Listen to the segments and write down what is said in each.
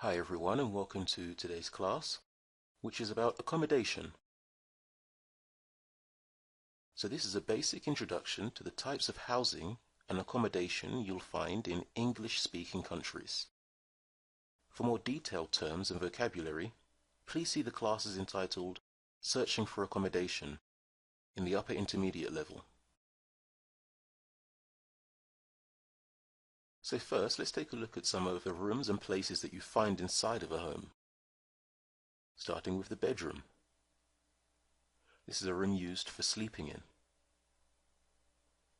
Hi everyone, and welcome to today's class, which is about accommodation. So this is a basic introduction to the types of housing and accommodation you'll find in English-speaking countries. For more detailed terms and vocabulary, please see the classes entitled Searching for Accommodation in the upper intermediate level. So first, let's take a look at some of the rooms and places that you find inside of a home. Starting with the bedroom. This is a room used for sleeping in.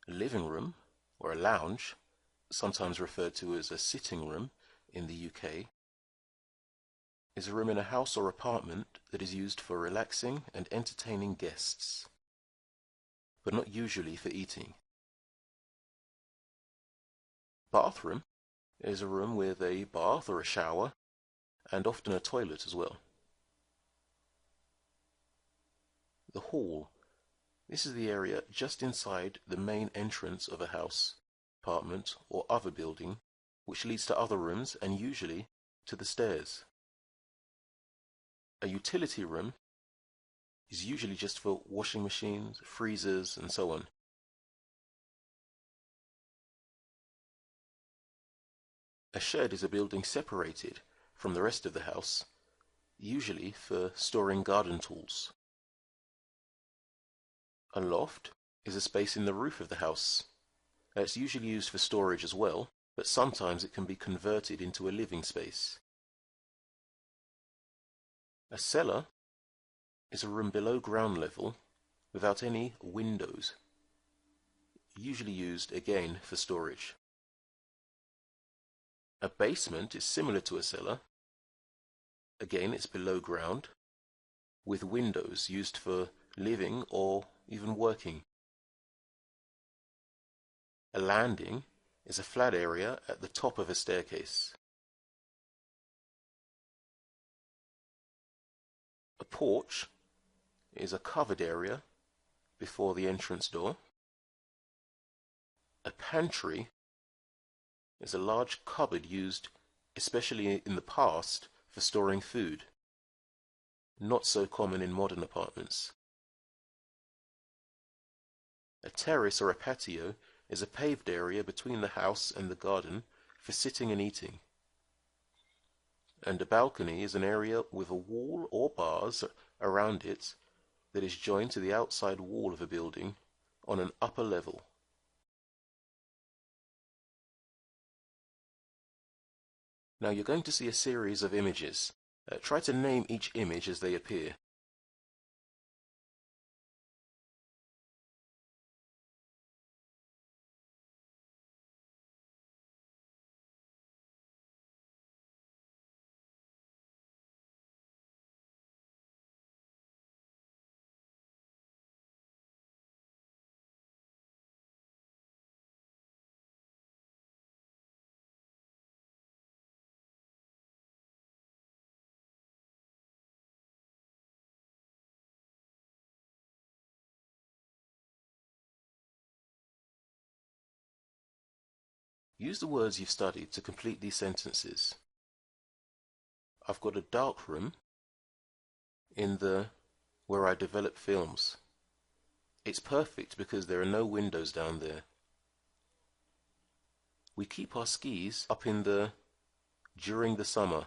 A living room, or a lounge, sometimes referred to as a sitting room in the UK, is a room in a house or apartment that is used for relaxing and entertaining guests, but not usually for eating. Bathroom is a room with a bath or a shower, and often a toilet as well. The hall. This is the area just inside the main entrance of a house, apartment, or other building, which leads to other rooms and usually to the stairs. A utility room is usually just for washing machines, freezers, and so on. A shed is a building separated from the rest of the house, usually for storing garden tools. A loft is a space in the roof of the house. It's usually used for storage as well, but sometimes it can be converted into a living space. A cellar is a room below ground level without any windows, usually used again for storage. A basement is similar to a cellar. Again, it's below ground, with windows used for living or even working. A landing is a flat area at the top of a staircase. A porch is a covered area before the entrance door. A pantry is a large cupboard used, especially in the past, for storing food. Not so common in modern apartments. A terrace or a patio is a paved area between the house and the garden for sitting and eating. And a balcony is an area with a wall or bars around it that is joined to the outside wall of a building on an upper level. Now you're going to see a series of images. Try to name each image as they appear. Use the words you've studied to complete these sentences. I've got a dark room where I develop films. It's perfect because there are no windows down there. We keep our skis up during the summer.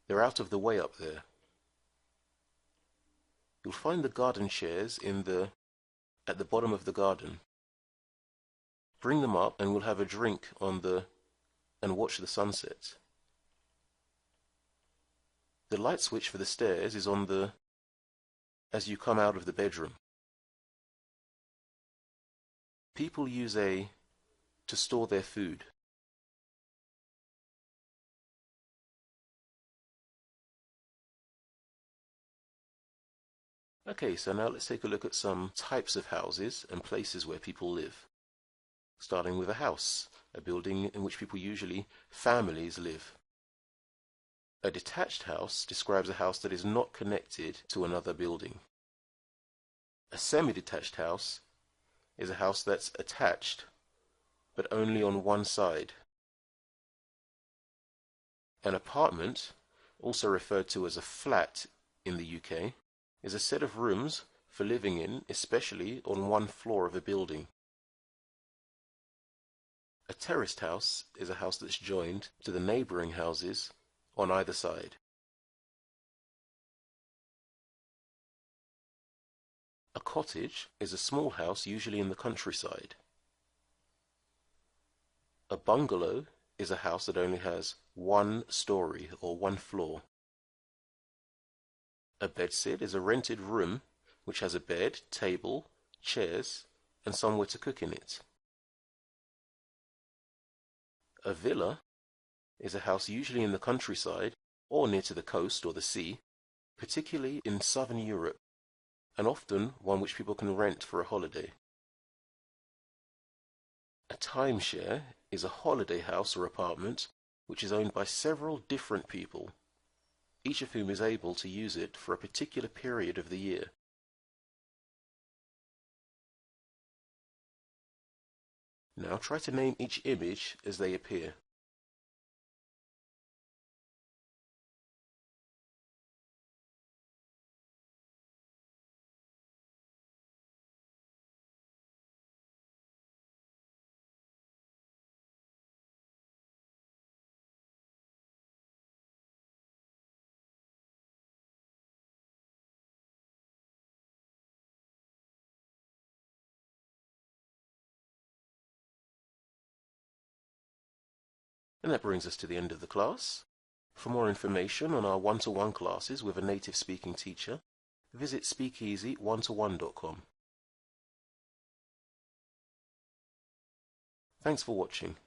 They're out of the way up there. You'll find the garden chairs at the bottom of the garden. Bring them up and we'll have a drink and watch the sunset. The light switch for the stairs is as you come out of the bedroom. People use to store their food. Okay, so now let's take a look at some types of houses and places where people live. Starting with a house, a building in which families live. A detached house describes a house that is not connected to another building. A semi-detached house is a house that's attached, but only on one side. An apartment, also referred to as a flat in the UK, is a set of rooms for living in, especially on one floor of a building. A terraced house is a house that's joined to the neighbouring houses on either side. A cottage is a small house usually in the countryside. A bungalow is a house that only has one story or one floor. A bedstead is a rented room which has a bed, table, chairs, and somewhere to cook in it. A villa is a house usually in the countryside or near to the coast or the sea, particularly in southern Europe, and often one which people can rent for a holiday. A timeshare is a holiday house or apartment which is owned by several different people, each of whom is able to use it for a particular period of the year. Now try to name each image as they appear. And that brings us to the end of the class. For more information on our one-to-one classes with a native speaking teacher, visit speakeasy1to1.com. Thanks for watching.